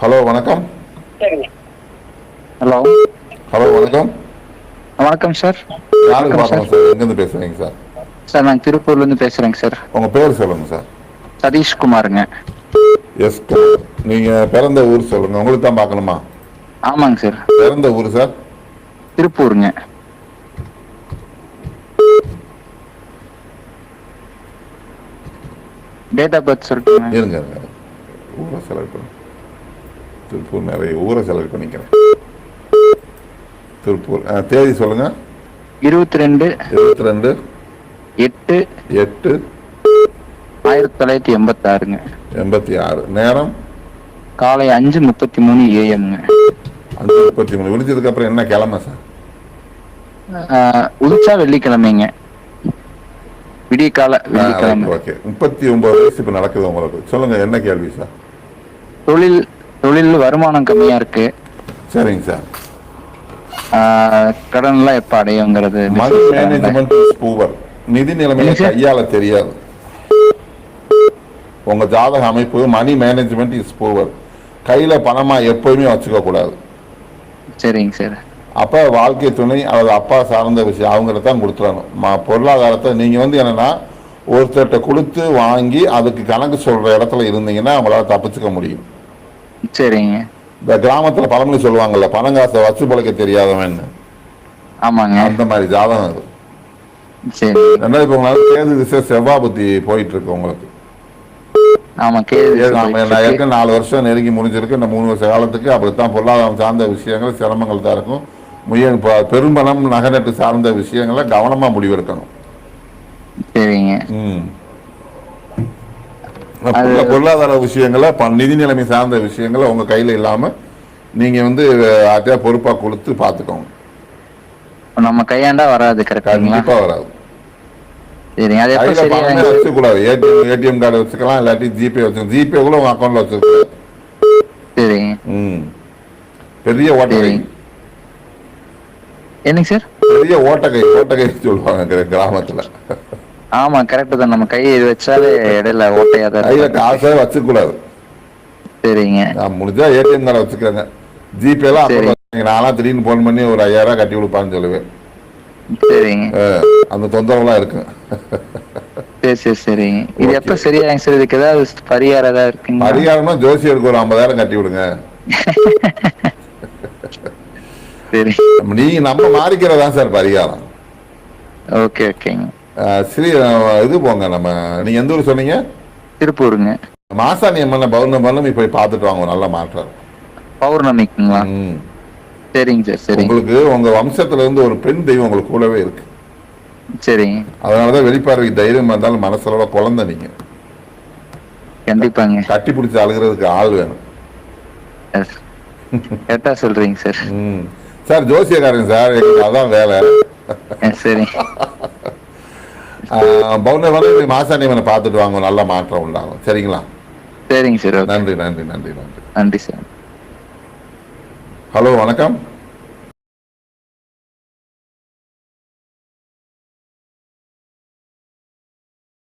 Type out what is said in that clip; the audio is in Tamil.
ஹலோ வணக்கம். ஹலோ ஹலோ வணக்கம். வணக்கம் சார். யாருக்கு வணக்கம் சார். பார்க்கணும் சார்? எங்கேருந்து பேசுறீங்க சார்? சார் நான் திருப்பூர்லேருந்து பேசுகிறேங்க சார். உங்கள் பேர் சொல்லுங்கள் சார். சதீஷ்குமாருங்க. எஸ். நீங்கள் பிறந்த ஊர் சொல்லுங்கள். உங்களுக்கு தான் பார்க்கணுமா? ஆமாங்க சார். பிறந்த ஊர் சார்? திருப்பூருங்க. டேட் ஆஃப் பர்த் சொல்லிட்டுங்க. இருங்க ஊரை செலக்ட் பண்ணி திருப்பூர் நிறைய ஊரை செலக்ட் பண்ணிக்கிறேன். திருப்பூர் தேதி சொல்லுங்க. 22 22 8 8 1986ங்க. 86. நேரம் காலை 5:33 AM-ங்க. 5:33. விழிச்சதுக்கு அப்புறம் என்ன கிழமை சார்? உதிச்சா வெள்ளிக்கிழமைங்க. விடிய கால வெள்ளிக்கிழமை. ஓகே. 39 வயசு இப்போ நடக்குது உங்களுக்கு. சொல்லுங்க என்ன கேள்வி சார்? தொழில் வருமானம் கம்மியா இருக்கு. சரிங்க சார். கடன் எல்லாம் எப்ப அடையுங்கிறது. Money management is poor. நிதி நிலைமையை கையாள தெரியாது. உங்க ஜாதக அமைப்பு மணி மேனேஜ்மெண்ட் இஸ் புவர். கையில பணமா எப்பவுமே வச்சுக்க கூடாது. சரிங்க சார். அப்ப வாழ்க்கை துணை அல்லது அப்பா சார்ந்த விஷயம் அவங்கள்ட்ட தான் கொடுத்துடணும். பொருளாதாரத்தை நீங்க என்னன்னா ஒருத்தர்கிட்ட கொடுத்து வாங்கி அதுக்கு கணக்கு சொல்ற இடத்துல இருந்தீங்கன்னா அவங்களால தப்பிச்சுக்க முடியும். சரிங்க. இந்த கிராமத்துல பழமொழி சொல்லுவாங்கல்ல, பணங்காசை வச்சு பழக்க தெரியாதவன். ஆமாங்க. அந்த மாதிரி ஜாதகம் அது. சரி. ரெண்டாவது இப்போ உங்களுக்கு கேது திசை செவ்வாய் புத்தி போயிட்டு இருக்கு உங்களுக்கு. ஆமா. ஏற்கனவே 4 வருஷம் நெருங்கி முடிஞ்சிருக்கு. இந்த 3 வருஷ காலத்துக்கு அப்படித்தான் பொருளாதாரம் சார்ந்த விஷயங்கள் சிரமங்கள் தான் இருக்கும். பெரும்பணம் நகநட்டு சார்ந்த விஷயங்களை கவனமா முடிவெடுக்கணும். சரிங்க. பொருளாதார விஷயங்களை நிதி நிலைமை சார்ந்த விஷயங்களை உங்க கையில இல்லாம நீங்க அதே பொறுப்பா கொடுத்து பாத்துக்கோங்க. நம்ம கையாண்டா வராது. கண்டிப்பா வராது. சரிங்க. அது எப்ப சரியா வச்சுக்கூடாது. ஏடிஎம் கார்டு வச்சுக்கலாம், இல்லாட்டி ஜிபே வச்சுக்கலாம். ஜிபே கூட உங்க அக்கௌண்ட்ல வச்சுக்கலாம். சரிங்க. பெரிய ஓட்டகை. என்னங்க சார்? பெரிய ஓட்டகை சொல்லுவாங்க கிராமத்துல. ஆமா கரெக்ட் தான். நம்ம கையை வச்சாலே இடையில ஓட்டையா தான். கையில காசை வச்சுக்கூடாது. சரிங்க. முடிஞ்சா ஏடிஎம் கார்டை வச்சுக்கிறேங்க. ஜிபே எல்லாம் நான்லாம் திடீர்னு போன் பண்ணி ஒரு 5000 கட்டி கொடுப்பான்னு சொல்லுவேன். சரிங்க. அந்த தொந்தரவுலாம் இருக்கு. சரி சரிங்க. இது எப்ப சரியாங்க சார்? இதுக்கு ஏதாவது பரிகாரம் ஏதாவது இருக்குங்க? பரிகாரம்னா ஜோசியருக்கு ஒரு 50,000 கட்டி விடுங்க. சரி. நீங்க நம்ம மாறிக்கிறதா சார் பரிகாரம். ஓகே ஓகேங்க. சரி இது போங்க. நம்ம நீங்க எந்த ஊர் சொன்னீங்க? திருப்பூருங்க. மாசாணி அம்மன் பௌர்ணமி போய் பார்த்துட்டு வாங்க. நல்ல மாற்றம். பௌர்ணமிக்குங்களா? சரிங்க சார். சரி. உங்களுக்கு உங்க வம்சத்துல இருந்து ஒரு பெண் தெய்வம் உங்களுக்கு கூடவே இருக்கு. சரிங்க. அதனாலதான் வெளிப்பார்வை தைரியம் இருந்தாலும் மனசுல குழந்தை நீங்க. கண்டிப்பாங்க. கட்டி பிடிச்சி அழுகிறதுக்கு ஆள் வேணும். கரெக்டா சொல்றீங்க சார். சார் ஜோசியக்காரங்க சார், அதான் வேலை. சரி. பௌர்ணமி மாசாணி அம்மனை பார்த்துட்டு வாங்க. நல்ல மாற்றம் உண்டாகும். சரிங்களா? சரிங்க சார். நன்றி நன்றி நன்றி நன்றி நன்றி சார். ஹலோ வணக்கம்.